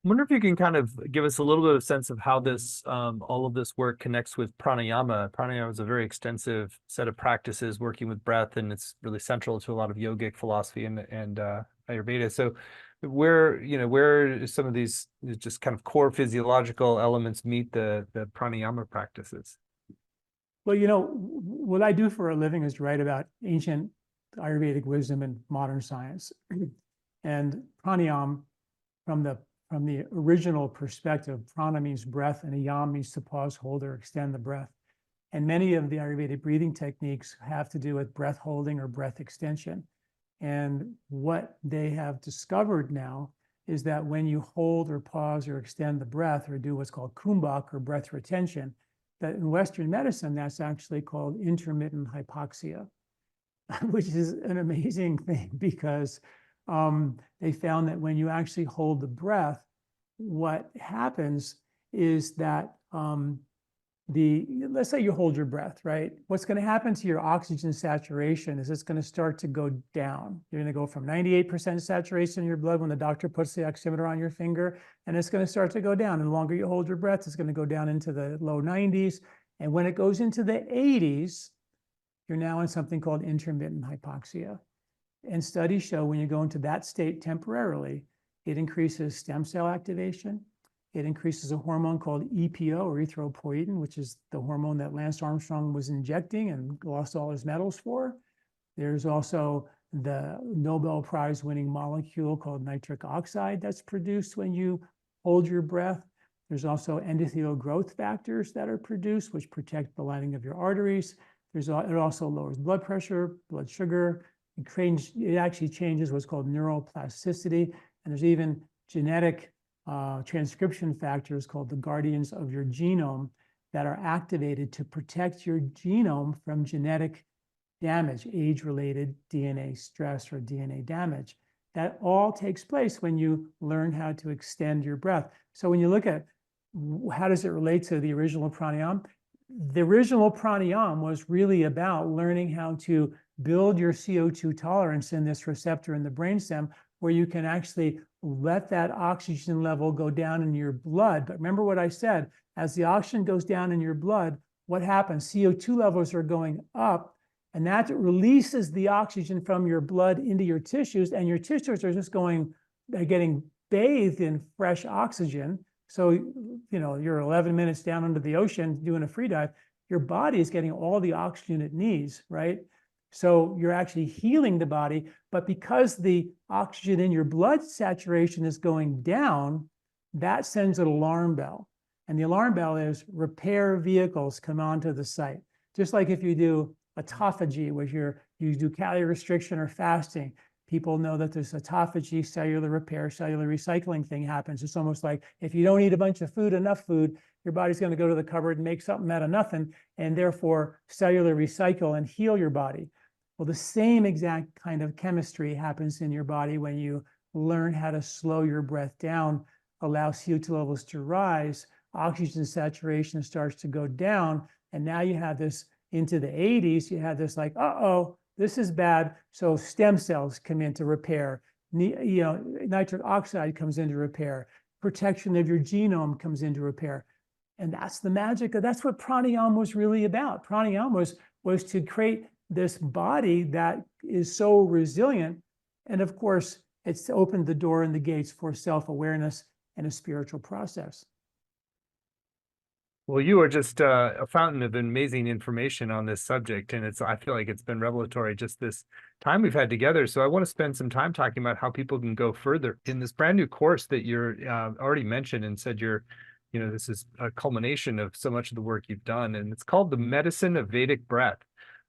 Speaker 1: I wonder if you can kind of give us a little bit of sense of how this, all of this work connects with pranayama. Pranayama is a very extensive set of practices working with breath, and it's really central to a lot of yogic philosophy and Ayurveda. So where some of these just kind of core physiological elements meet the pranayama practices?
Speaker 2: Well, what I do for a living is write about ancient Ayurvedic wisdom and modern science. And pranayama, from the original perspective, prana means breath and yam means to pause, hold, or extend the breath. And many of the Ayurvedic breathing techniques have to do with breath holding or breath extension. And what they have discovered now is that when you hold or pause or extend the breath or do what's called kumbhak or breath retention, that in Western medicine, that's actually called intermittent hypoxia, which is an amazing thing because they found that when you actually hold the breath, what happens is that let's say you hold your breath, right? What's going to happen to your oxygen saturation is it's going to start to go down. You're going to go from 98% saturation in your blood when the doctor puts the oximeter on your finger, and it's going to start to go down. And the longer you hold your breath, it's going to go down into the low 90s. And when it goes into the 80s, you're now in something called intermittent hypoxia. And studies show when you go into that state temporarily, it increases stem cell activation. It increases a hormone called EPO, or erythropoietin, which is the hormone that Lance Armstrong was injecting and lost all his medals for. There's also the Nobel Prize winning molecule called nitric oxide that's produced when you hold your breath. There's also endothelial growth factors that are produced, which protect the lining of your arteries. It also lowers blood pressure, blood sugar. It actually changes what's called neuroplasticity. And there's even genetic transcription factors called the guardians of your genome that are activated to protect your genome from genetic damage, age-related DNA stress or DNA damage. That all takes place when you learn how to extend your breath. So when you look at how does it relate to the original pranayama, the original pranayama was really about learning how to build your CO2 tolerance in this receptor in the brainstem where you can actually let that oxygen level go down in your blood. But remember what I said, as the oxygen goes down in your blood, what happens? CO2 levels are going up, and that releases the oxygen from your blood into your tissues, and your tissues are just getting bathed in fresh oxygen. So, you're 11 minutes down under the ocean doing a free dive, your body is getting all the oxygen it needs, right? So you're actually healing the body, but because the oxygen in your blood saturation is going down, that sends an alarm bell. And the alarm bell is repair vehicles come onto the site. Just like if you do autophagy, where you do calorie restriction or fasting, people know that there's autophagy, cellular repair, cellular recycling thing happens. It's almost like if you don't eat a bunch of food, enough food, your body's going to go to the cupboard and make something out of nothing, and therefore cellular recycle and heal your body. Well, the same exact kind of chemistry happens in your body when you learn how to slow your breath down, allow CO2 levels to rise, oxygen saturation starts to go down, and now you have this into the 80s, you have this like, uh-oh, this is bad. So stem cells come in to repair. Nitric oxide comes into repair. Protection of your genome comes into repair. And that's the magic that's what pranayama was really about. Pranayama was to create this body that is so resilient. And of course, it's opened the door and the gates for self-awareness and a spiritual process.
Speaker 1: Well, you are just a fountain of amazing information on this subject, and I feel like it's been revelatory just this time we've had together. So I want to spend some time talking about how people can go further in this brand new course that you're already mentioned and said this is a culmination of so much of the work you've done, and it's called The Medicine of Vedic Breath.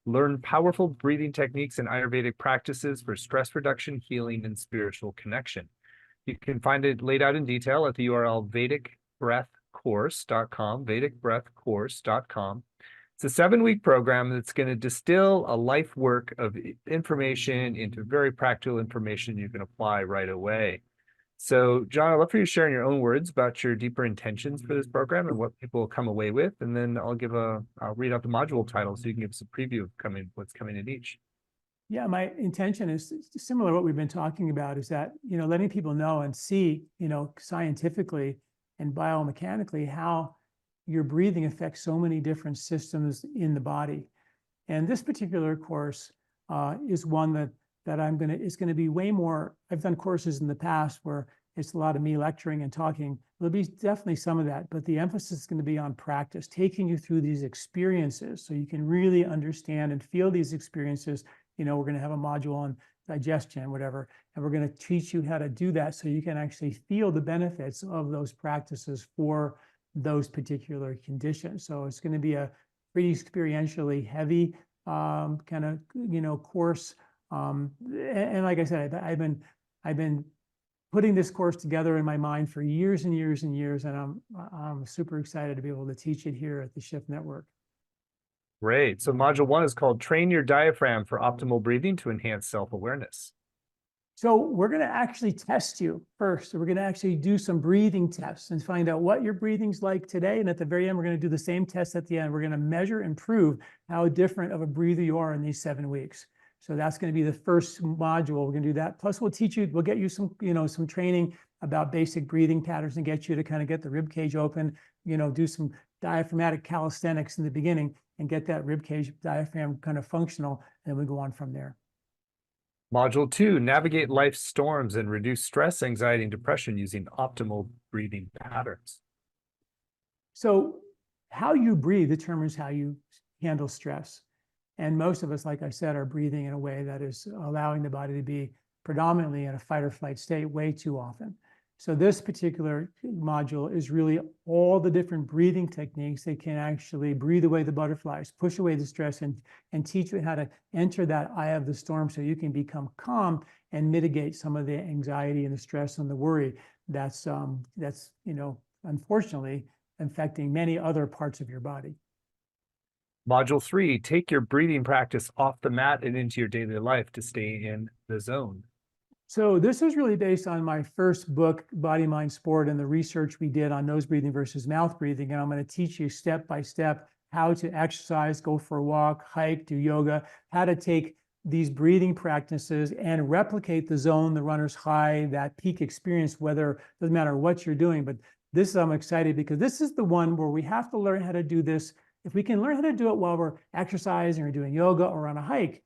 Speaker 1: Learn powerful breathing techniques and Ayurvedic practices for stress reduction, healing, and spiritual connection. You can find it laid out in detail at the URL vedicbreathcourse.com, vedicbreathcourse.com. It's a 7-week program that's going to distill a life work of information into very practical information you can apply right away. So, John, I'd love for you to share in your own words about your deeper intentions for this program and what people will come away with. And then I'll read out the module title so you can give us a preview of what's coming in each.
Speaker 2: Yeah, my intention is similar to what we've been talking about, is that, letting people know and see, scientifically and biomechanically how your breathing affects so many different systems in the body. And this particular course is one that it's going to be way more. I've done courses in the past where it's a lot of me lecturing and talking. There'll be definitely some of that, but the emphasis is going to be on practice, taking you through these experiences so you can really understand and feel these experiences. We're going to have a module on digestion, whatever, and we're going to teach you how to do that so you can actually feel the benefits of those practices for those particular conditions. So it's going to be a pretty experientially heavy kind of course. And like I said, I've been putting this course together in my mind for years and years and years, and I'm super excited to be able to teach it here at the Shift Network.
Speaker 1: Great. So module 1 is called Train Your Diaphragm for Optimal Breathing to Enhance Self-Awareness.
Speaker 2: So we're going to actually test you first. So we're going to actually do some breathing tests and find out what your breathing's like today. And at the very end, we're going to do the same test at the end. We're going to measure and prove how different of a breather you are in these 7 weeks. So that's going to be the first module. We're going to do that. Plus, we'll get you some, some training about basic breathing patterns and get you to kind of get the rib cage open, do some diaphragmatic calisthenics in the beginning and get that rib cage diaphragm kind of functional. And then we go on from there.
Speaker 1: Module 2, navigate life's storms and reduce stress, anxiety, and depression using optimal breathing patterns.
Speaker 2: So how you breathe determines how you handle stress. And most of us, like I said, are breathing in a way that is allowing the body to be predominantly in a fight or flight state way too often. So this particular module is really all the different breathing techniques that can actually breathe away the butterflies, push away the stress, and teach you how to enter that eye of the storm so you can become calm and mitigate some of the anxiety and the stress and the worry that's unfortunately affecting many other parts of your body.
Speaker 1: Module 3, take your breathing practice off the mat and into your daily life to stay in the zone.
Speaker 2: So this was really based on my first book, Body, Mind, Sport, and the research we did on nose breathing versus mouth breathing. And I'm going to teach you step by step how to exercise, go for a walk, hike, do yoga, how to take these breathing practices and replicate the zone, the runner's high, that peak experience, whether, doesn't matter what you're doing. But this, I'm excited because this is the one where we have to learn how to do this. If we can learn how to do it while we're exercising or doing yoga or on a hike,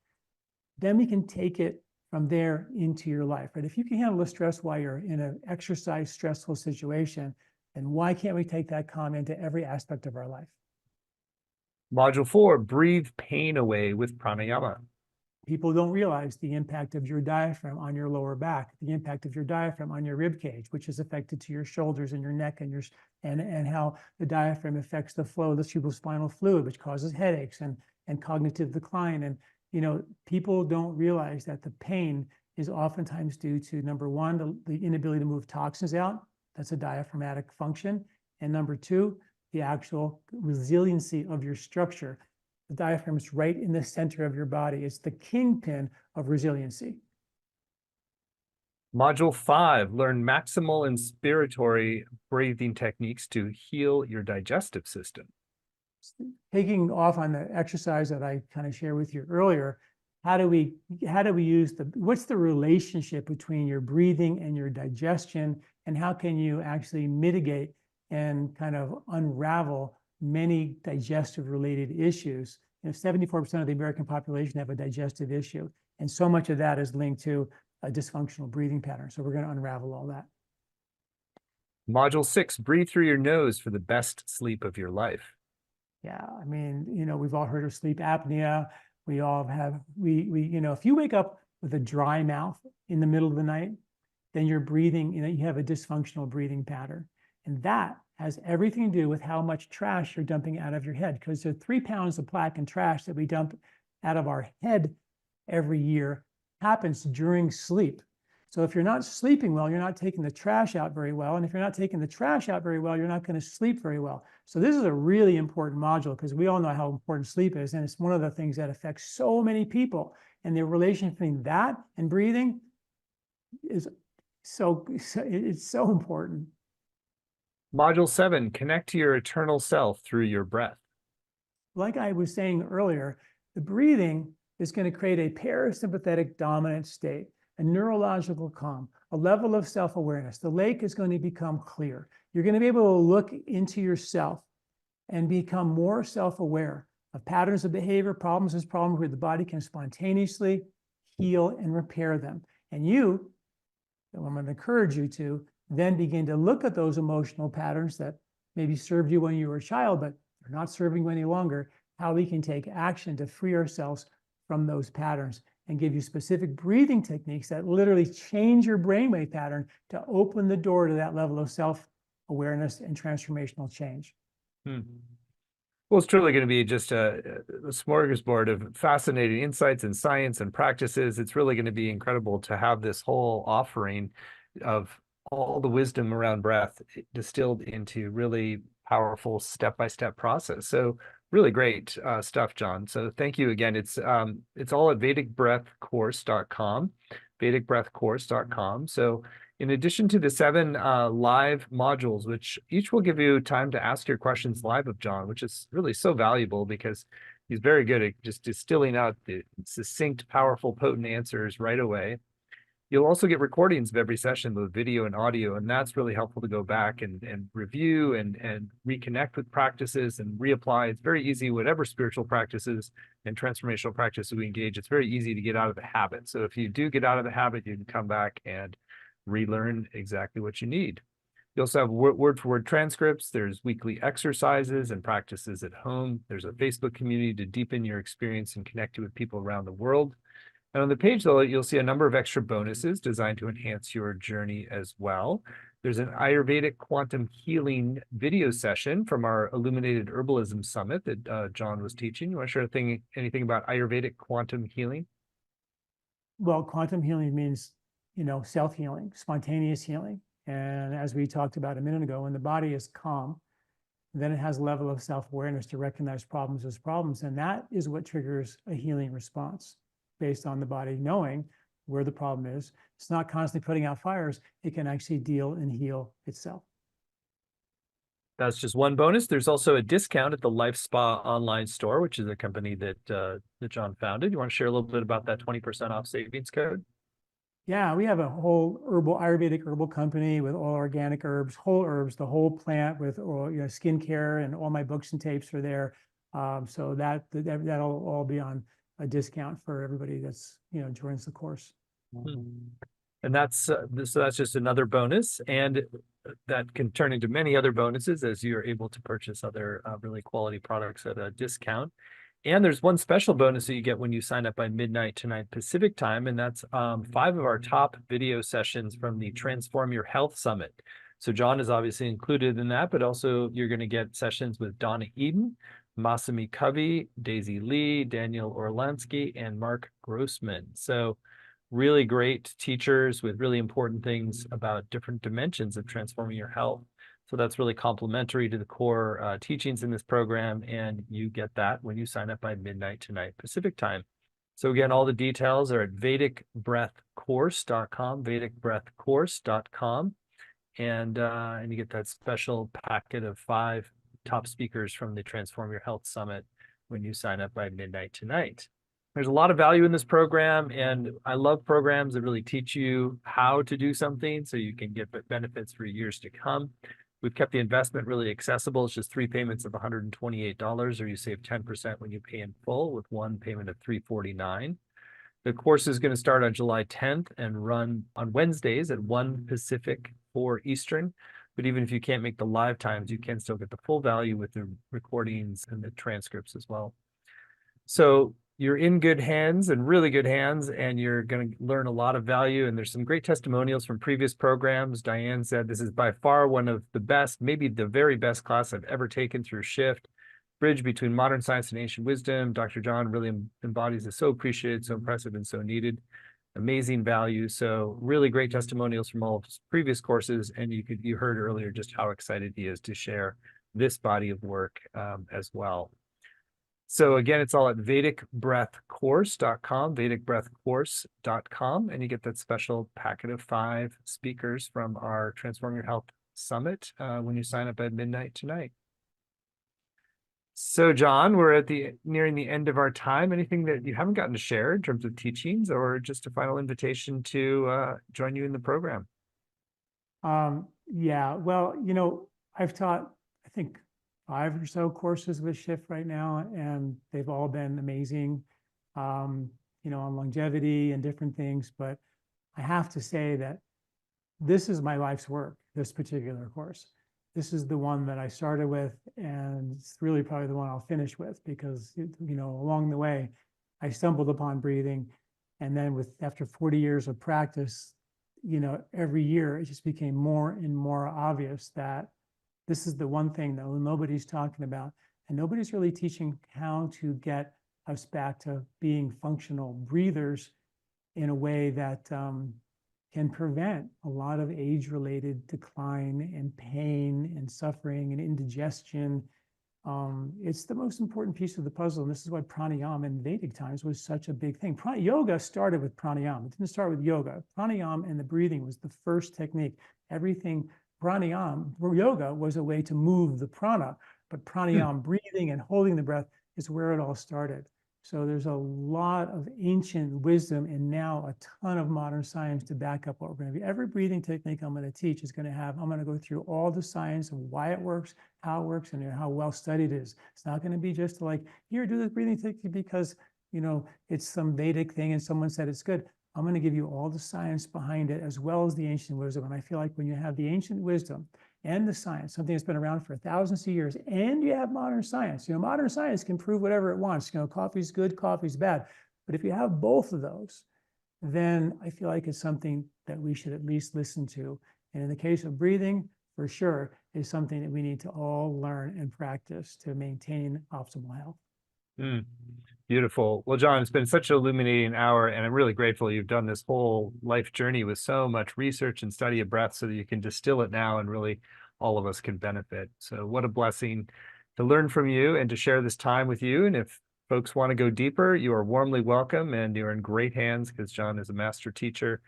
Speaker 2: then we can take it from there into your life, right? If you can handle the stress while you're in an exercise stressful situation, then why can't we take that calm into every aspect of our life?
Speaker 1: Module 4, breathe pain away with pranayama.
Speaker 2: People don't realize the impact of your diaphragm on your lower back, the impact of your diaphragm on your rib cage, which is affected to your shoulders and your neck and and how the diaphragm affects the flow of the cerebrospinal fluid, which causes headaches and cognitive decline. And people don't realize that the pain is oftentimes due to, number one, the inability to move toxins out. That's a diaphragmatic function. And number two, the actual resiliency of your structure. The diaphragm is right in the center of your body. It's the kingpin of resiliency.
Speaker 1: Module 5, learn maximal inspiratory breathing techniques to heal your digestive system.
Speaker 2: Taking off on the exercise that I kind of shared with you earlier, how do we use what's the relationship between your breathing and your digestion, and how can you actually mitigate and kind of unravel many digestive related issues? 74% of the American population have a digestive issue, and so much of that is linked to a dysfunctional breathing pattern. So we're going to unravel all that.
Speaker 1: Module 6, breathe through your nose for the best sleep of your life.
Speaker 2: Yeah, I mean, we've all heard of sleep apnea. We all have, if you wake up with a dry mouth in the middle of the night, then you're breathing, you have a dysfunctional breathing pattern. And that has everything to do with how much trash you're dumping out of your head, because there are 3 pounds of plaque and trash that we dump out of our head every year happens during sleep. So if you're not sleeping well, you're not taking the trash out very well. And if you're not taking the trash out very well, you're not going to sleep very well. So this is a really important module because we all know how important sleep is. And it's one of the things that affects so many people. And the relation between that and breathing is it's so important.
Speaker 1: Module 7, connect to your eternal self through your breath.
Speaker 2: Like I was saying earlier, the breathing is going to create a parasympathetic dominant state, a neurological calm, a level of self-awareness. The lake is going to become clear. You're going to be able to look into yourself and become more self-aware of patterns of behavior, problems where the body can spontaneously heal and repair them. And I'm going to encourage you to then begin to look at those emotional patterns that maybe served you when you were a child, but are not serving you any longer, how we can take action to free ourselves from those patterns and give you specific breathing techniques that literally change your brainwave pattern to open the door to that level of self-awareness and transformational change.
Speaker 1: Well, it's truly going to be just a smorgasbord of fascinating insights and science and practices. It's really going to be incredible to have this whole offering of all the wisdom around breath distilled into really powerful step-by-step process. So really great stuff, John. So thank you again. It's all at vedicbreathcourse.com, vedicbreathcourse.com. So in addition to the 7 live modules, which each will give you time to ask your questions live of John, which is really so valuable because he's very good at just distilling out the succinct, powerful, potent answers right away. You'll also get recordings of every session with video and audio, and that's really helpful to go back and review and reconnect with practices and reapply. It's very easy, whatever spiritual practices and transformational practices we engage, it's very easy to get out of the habit. So if you do get out of the habit, you can come back and relearn exactly what you need. You also have word-for-word transcripts. There's weekly exercises and practices at home. There's a Facebook community to deepen your experience and connect you with people around the world. And on the page, though, you'll see a number of extra bonuses designed to enhance your journey as well. There's an Ayurvedic quantum healing video session from our Illuminated Herbalism Summit that John was teaching. You want to share anything about Ayurvedic quantum healing?
Speaker 2: Well, quantum healing means, self-healing, spontaneous healing. And as we talked about a minute ago, when the body is calm, then it has a level of self-awareness to recognize problems as problems. And that is what triggers a healing response based on the body knowing where the problem is. It's not constantly putting out fires. It can actually deal and heal itself.
Speaker 1: That's just one bonus. There's also a discount at the Life Spa online store, which is a company that John founded. You want to share a little bit about that 20% off savings code?
Speaker 2: Yeah, we have a whole Ayurvedic herbal company with all organic herbs, whole herbs, the whole plant with all, skincare, and all my books and tapes are there. So that'll all be on a discount for everybody that's, joins the course.
Speaker 1: And so that's just another bonus, and that can turn into many other bonuses as you're able to purchase other really quality products at a discount. And there's one special bonus that you get when you sign up by midnight tonight Pacific time, and that's 5 of our top video sessions from the Transform Your Health Summit. So John is obviously included in that, but also you're going to get sessions with Donna Eden, Masami Covey, Daisy Lee, Daniel Orlansky, and Mark Grossman. So really great teachers with really important things about different dimensions of transforming your health. So that's really complementary to the core teachings in this program, and you get that when you sign up by midnight tonight Pacific time. So again, all the details are at vedicbreathcourse.com, vedicbreathcourse.com, and you get that special packet of 5 top speakers from the Transform Your Health Summit when you sign up by midnight tonight. There's a lot of value in this program, and I love programs that really teach you how to do something so you can get benefits for years to come. We've kept the investment really accessible. It's just 3 payments of $128, or you save 10% when you pay in full with 1 payment of $349. The course is going to start on July 10th and run on Wednesdays at 1 Pacific, 4 Eastern. But even if you can't make the live times, you can still get the full value with the recordings and the transcripts as well. So you're in good hands, and really good hands, and you're going to learn a lot of value. And there's some great testimonials from previous programs. Diane said this is by far one of the best, maybe the very best class I've ever taken through Shift. Bridge between modern science and ancient wisdom. Dr. John really embodies it. So appreciated, so impressive, and so needed. Amazing value. So really great testimonials from all of his previous courses. And you heard earlier just how excited he is to share this body of work as well. So again, it's all at vedicbreathcourse.com, vedicbreathcourse.com, and you get that special packet of 5 speakers from our Transform Your Health Summit when you sign up at midnight tonight. So John, we're nearing the end of our time. Anything that you haven't gotten to share in terms of teachings, or just a final invitation to join you in the program?
Speaker 2: Yeah, well, I've taught, I think, 5 or so courses with Shift right now, and they've all been amazing, on longevity and different things. But I have to say that this is my life's work, this particular course. This is the one that I started with, and it's really probably the one I'll finish with, because, along the way, I stumbled upon breathing. And then after 40 years of practice, every year it just became more and more obvious that this is the one thing that nobody's talking about, and nobody's really teaching how to get us back to being functional breathers in a way that can prevent a lot of age-related decline and pain and suffering and indigestion. It's the most important piece of the puzzle, and this is why pranayama in Vedic times was such a big thing. Yoga started with pranayama. It didn't start with yoga. Pranayama and the breathing was the first technique. Everything pranayama, yoga was a way to move the prana, but pranayama, breathing and holding the breath, is where it all started. So there's a lot of ancient wisdom and now a ton of modern science to back up what we're going to do. Every breathing technique I'm going to teach is going to I'm going to go through all the science of why it works, how it works, and how well studied it is. It's not going to be just like, here, do this breathing technique because, it's some Vedic thing and someone said it's good. I'm going to give you all the science behind it, as well as the ancient wisdom. And I feel like when you have the ancient wisdom and the science, something that's been around for thousands of years, and you have modern science, modern science can prove whatever it wants. Coffee's good, coffee's bad. But if you have both of those, then I feel like it's something that we should at least listen to. And in the case of breathing, for sure, is something that we need to all learn and practice to maintain optimal health.
Speaker 1: Beautiful. Well, John, it's been such an illuminating hour, and I'm really grateful you've done this whole life journey with so much research and study of breath so that you can distill it now and really all of us can benefit. So what a blessing to learn from you and to share this time with you. And if folks want to go deeper, you are warmly welcome, and you're in great hands because John is a master teacher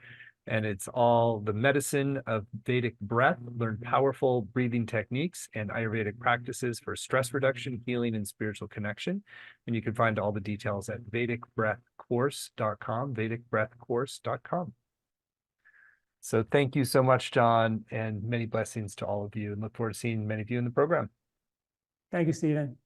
Speaker 1: And it's all the medicine of Vedic breath. Learn powerful breathing techniques and Ayurvedic practices for stress reduction, healing, and spiritual connection. And you can find all the details at vedicbreathcourse.com, vedicbreathcourse.com. So thank you so much, John, and many blessings to all of you, and look forward to seeing many of you in the program.
Speaker 2: Thank you, Stephen.